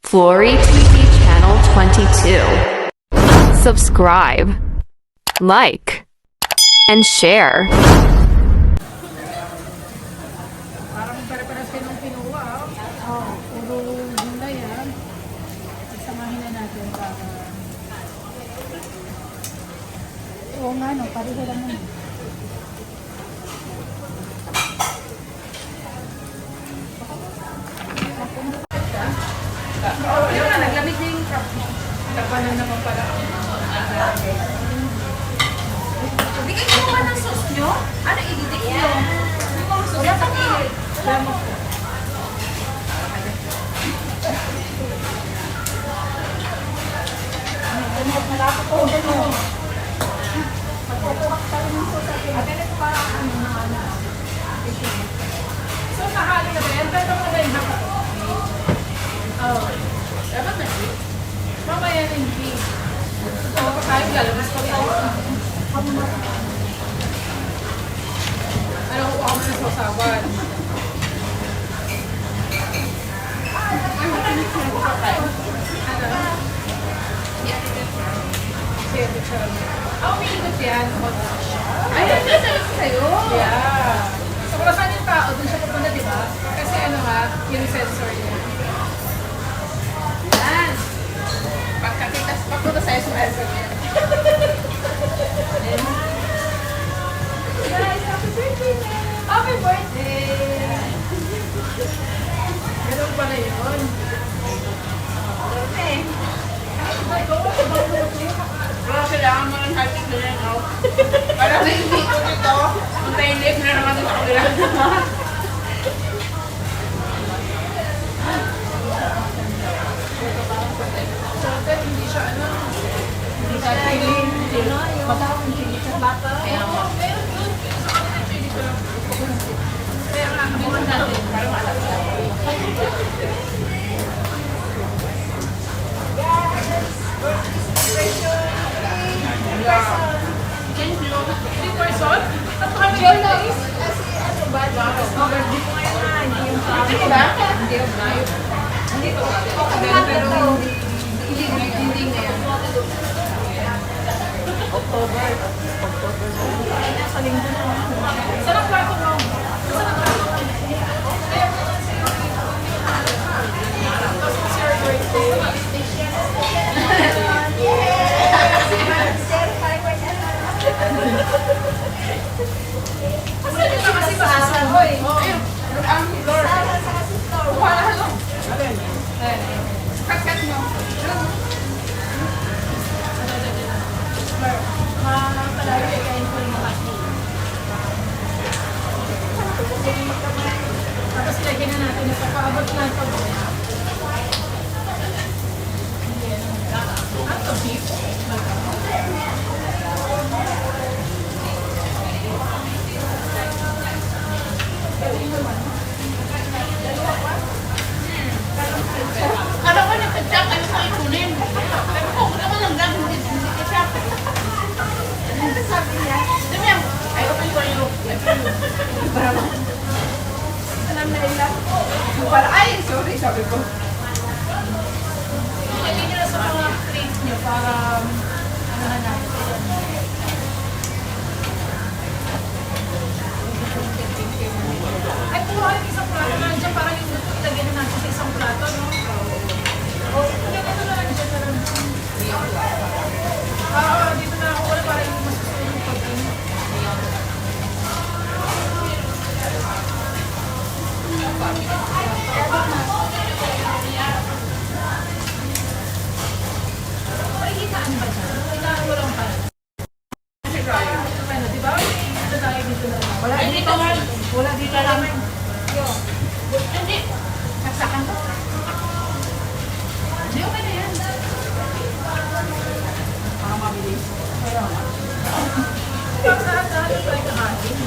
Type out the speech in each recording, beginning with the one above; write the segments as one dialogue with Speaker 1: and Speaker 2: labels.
Speaker 1: Flory TV Channel 22. Subscribe, like, and share.
Speaker 2: Parang pare-paras kayo ng kinuha. Puro gulay yan. Samahin na natin para... Oo nga no, pareho lang naman. Yung nga, naglamig na yung crab. Nagpanan naman pala.
Speaker 3: Hindi kayo kumuha ng sauce nyo? Ano, ididik nyo? Wala pang ilit.
Speaker 2: Wala mo po. Malapit po din mo. Magpupuhak tayo ng sauce atin. At ito parang ano na ano. So, nahalo na rin. Pero mo rin haka. Oh. Dapat na rin. Mamaya na yung beef. So, kapag lalabas pa tayo. Ano ko ako na sa usawan? Oh, may ikot yan. Ay, nagsasalit sa'yo. Yeah. So, kung saan yung tao, dun siya pupunta, di ba? Kasi ano nga, yung sensor niya. Yan. Pagkatitas pa ko na sa'yo sa sensor niya. Guys, happy birthday, man! Happy birthday! Ganun pala yun.
Speaker 3: Okay.
Speaker 2: Pero kailangan mo ng hearty na yan, no? Para sa hindi ko dito, ang tainip na naman sa kabila. So, hindi siya ano, hindi siya chili. Matawag yung chili sa bata. Kaya mo. Meron yun. Sa kanila chili ko lang. Kaya nga, abangan natin. Parang alam. Thank you. 3 person? At kami yun na is? Ano ba? Hindi ko ngayon na. Hindi ko ba? Hindi ko ba? Hindi ko ba? Pero hindi ngayon. October. Nasa linggo na. Saan ang plato mo? Saan ang plato mo? Tapos it's your birthday. Kasi ito kasi masasuhoy. Ayun. Ang floor. Wala ka lang. Cut mo. Mapalayo kayo ko yung makasli. Tapos ilagyan na natin ito. Paabot na ito. Ito beef.
Speaker 3: Kala ko nagkatsak, ano sa ikunin? Pero kung ano lang lang, hindi katsak. Ano sabi niya? Sabi niya, I open for you. Alam na nila. Ay, sorry, sabi ko.
Speaker 2: Ilagay nyo na sa mga plates nyo para anahan natin. Ay, kuha yung isang plato na dyan para yung luto ilagay na natin sa isang plato, no? O, ilagay na lang dyan na lang. Dito na ako wala para yung masusunod yung pag-init. Pakikitaan ba dyan? Kailangan mo lang pala. Ano, di ba? Ito tayo dito na lang.
Speaker 3: Wala dito nga. Wala dito lang. Hindi. Saksakan ko.
Speaker 2: Hindi, okay na yan.
Speaker 3: Para mabilis.
Speaker 2: Lahat na tayo kakain.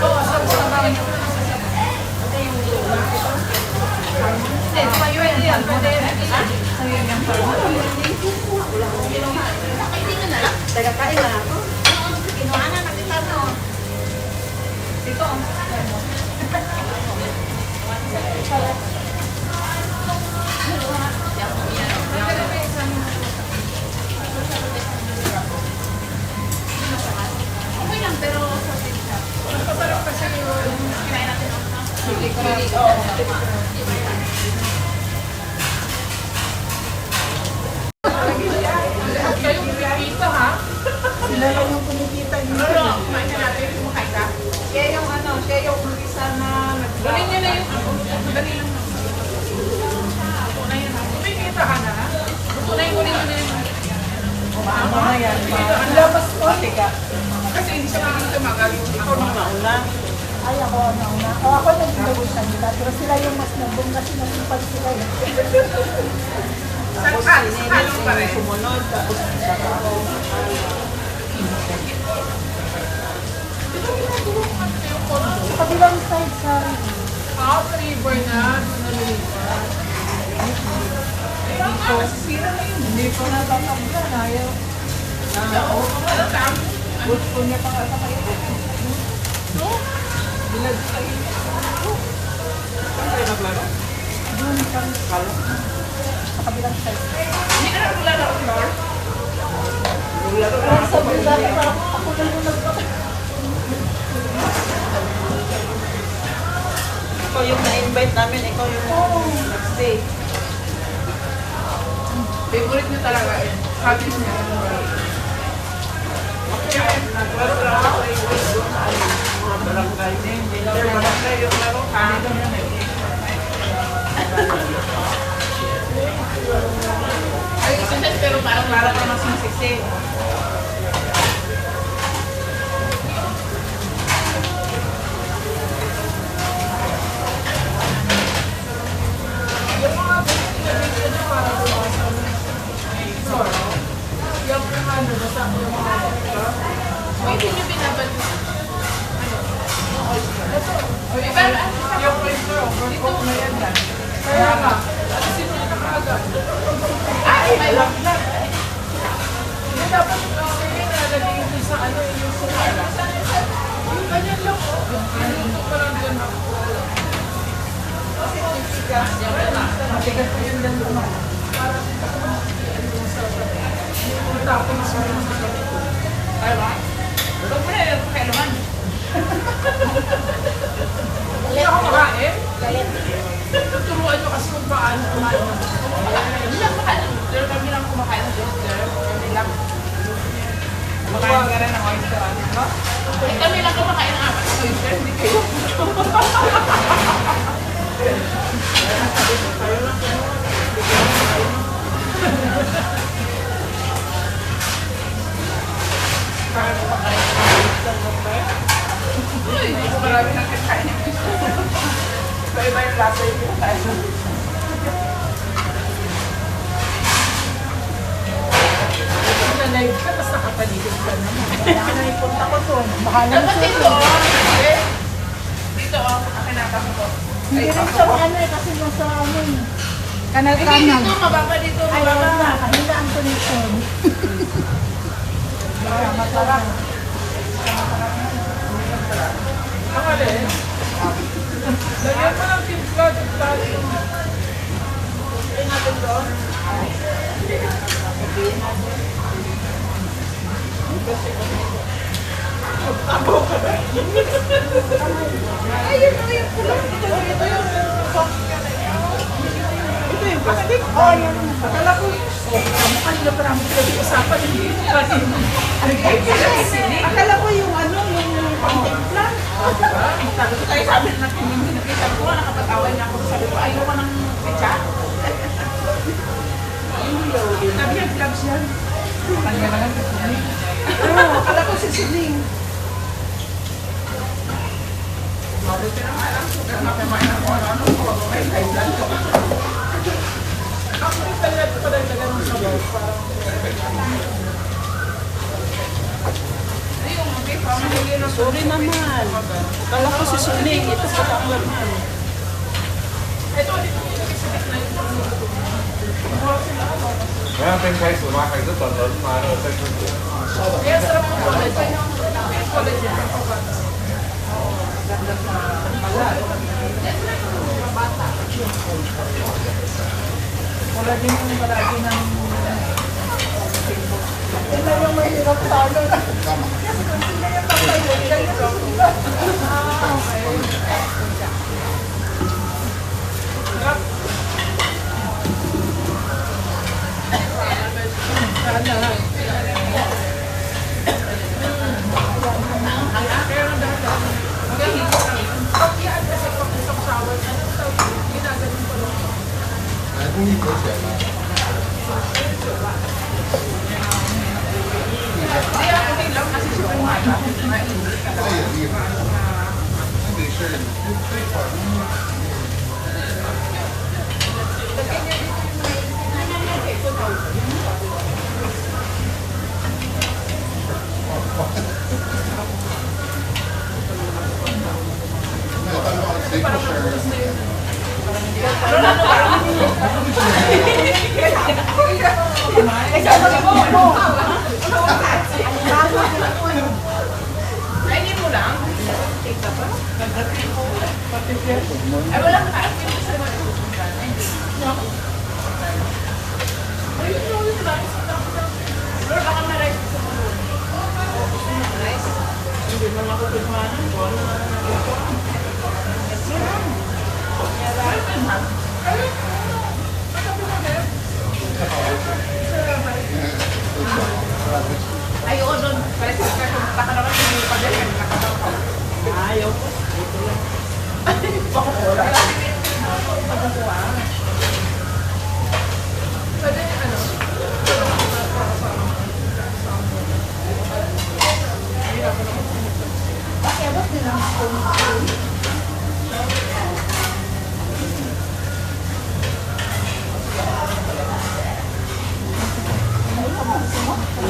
Speaker 2: Oo, sabi ko lang niya. Hindi, tumayo yan. Pwede yan. Sabi niya.
Speaker 3: Taga-kain na ako. Kinuha na nakita no.
Speaker 2: Dito,
Speaker 3: Okay lang, pero sa pizza.
Speaker 2: Masarap kasi yung
Speaker 3: Kinain natin ang
Speaker 2: kayong pipita ha?
Speaker 4: Sila lang yung kumikita dito.
Speaker 3: Pero, kumain na natin, kumakain ka.
Speaker 4: Siya yung siya yung isa na
Speaker 2: Kunin niyo na yung dali lang. Pipita ka na? Kunin niyo na yung
Speaker 4: Ano na yan? Labas ko. Teka.
Speaker 2: kasi hindi siya maging tumagal. Ako na.
Speaker 4: Mauna.
Speaker 5: Ay, ako nauna. O, ako nag-introduce sa nila. Pero sila yung mas nabong kasi nasipag sila eh.
Speaker 2: Halong pa rin.
Speaker 4: Sumunod. Tapos saka ako.
Speaker 5: Sa kabilang side sa
Speaker 2: Out river na. Nalilipat. Nasisira na yun.
Speaker 4: Hindi ko natatabla. Ayaw. Gusto niya pa nga sa kayo. Bilad sa iyo. Saan kayo naglaro?
Speaker 5: doon sa kabilang side.
Speaker 3: Hindi ka na naglaro, Flor?
Speaker 5: Pero sa bilang parang ako na yung
Speaker 4: Ikaw yung na-invite namin. Ikaw yung nag-stay.
Speaker 2: Favorite niya talaga eh. Happy niya.
Speaker 4: Naglaro lang ako. Mga barangay din. Hindi lang barangay yung laro. Dito na
Speaker 3: Ay, susunod, pero parang
Speaker 4: para ka masingsisi.
Speaker 2: Yung mga binigyan niya para bumasan. Yung ano, basta yung mga
Speaker 3: Uy, hindi nyo binabad.
Speaker 2: Iba, yung oyster, overcook na yan yan. Kaya nga, alisin niya na kaagad.
Speaker 3: Ay, may love.
Speaker 2: Hindi dapat yung oyster niya nalagay yung sa ano, yung sumala. Yung ganyan lang, niluto ko lang dyan.
Speaker 4: Matigas ko yung dandaman.
Speaker 2: Tapos yung
Speaker 3: Ay, ba? Huwag mo na yung pakailaman.
Speaker 2: hindi ako makain. Tuturuan nyo kasi kung paano kumain.
Speaker 3: Hindi lang makain. Pero kami lang kumakain ng oyster. Kami lang.
Speaker 4: Kumakain ka rin ng oyster. No?
Speaker 3: Eh, kami lang kumakain ng apat ng oyster. Hindi kayo. Uy, marami nang kakain ng oyster.
Speaker 4: Iba-iba yung lasa yung kinakain.
Speaker 2: Nalive ka, tapos nakapaligid ka naman.
Speaker 5: Kaya na ipunta ko doon. Bahala
Speaker 3: Dapat
Speaker 5: na
Speaker 3: dito, oh. Dito, oh. Akin nata ko to.
Speaker 5: Hindi rin siya ano eh, kasi nasa ano eh.
Speaker 3: Hindi
Speaker 5: Kanal-kanal.
Speaker 3: dito, mababa dito,
Speaker 5: Ayaw
Speaker 3: mababa.
Speaker 5: na, kanila ang connection. Masarap.
Speaker 2: Ang alin? Lagyan mo ng timpla, timpla.
Speaker 4: Ito yung plastic.
Speaker 5: Oh, yan.
Speaker 2: Akala ko, kamukhan na parang pinag-uusapan hindi kasi
Speaker 4: Akala ko yung ano, yung pang-templa.
Speaker 3: Sabi ko tayo, sabi na natin yung pinagkita ko, nakapag-away niya ako. Sabi ko, ayoko ng pecha.
Speaker 2: sabi niya, gloves yan.
Speaker 4: Kanya na lang.
Speaker 2: Akala ko si Siling. Ako rin talaga padagdagan ng sabaw. Parang
Speaker 3: Ayun, okay, pamahili na.
Speaker 4: Sorry naman. Akala ko si Suning. Ito pa lang naman.
Speaker 2: ito, dito yung nag-isipit na yun.
Speaker 6: 我要分开数吗？还是等人拿了再分组？
Speaker 2: Kaya sarap ng college. College yan.
Speaker 4: Wala din yung palagi ng
Speaker 5: Yan lang yung mahirap sa ano na. Kasi kung sila yung pagkayo, ganyan yung sila.
Speaker 3: Kainin mo lang. Ay, wala ka. Lord, baka na-rice sa mga. Rice?
Speaker 4: hindi man ako tigmanan ko.
Speaker 3: Ay, oo, doon. Parang siya kung baka naman hindi pa din.
Speaker 4: Ayaw ko.
Speaker 2: Pwede ano?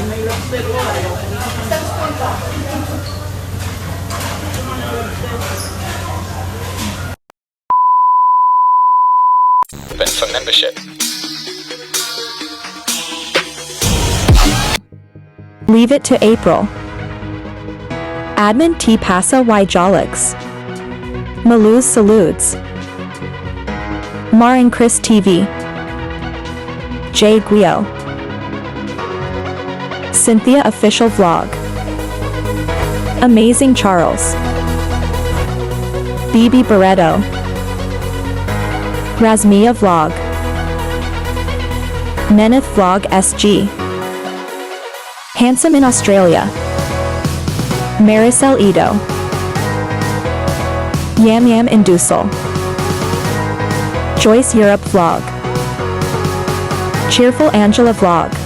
Speaker 4: May lobster ko. Ayaw ko.
Speaker 7: Open for membership.
Speaker 8: Leave it to April. Admin T Pasa Y Jolix. Maluz Salutes. Maring Chris TV. Jay Guio. Cynthia Official Vlog. Amazing Charles. Bibi Barreto. Razmia Vlog. Neneth Vlog SG. Handsome in Australia. Maricel Edo. Yam Yam in Dusel. Joyce Europe Vlog. Cheerful Angela Vlog.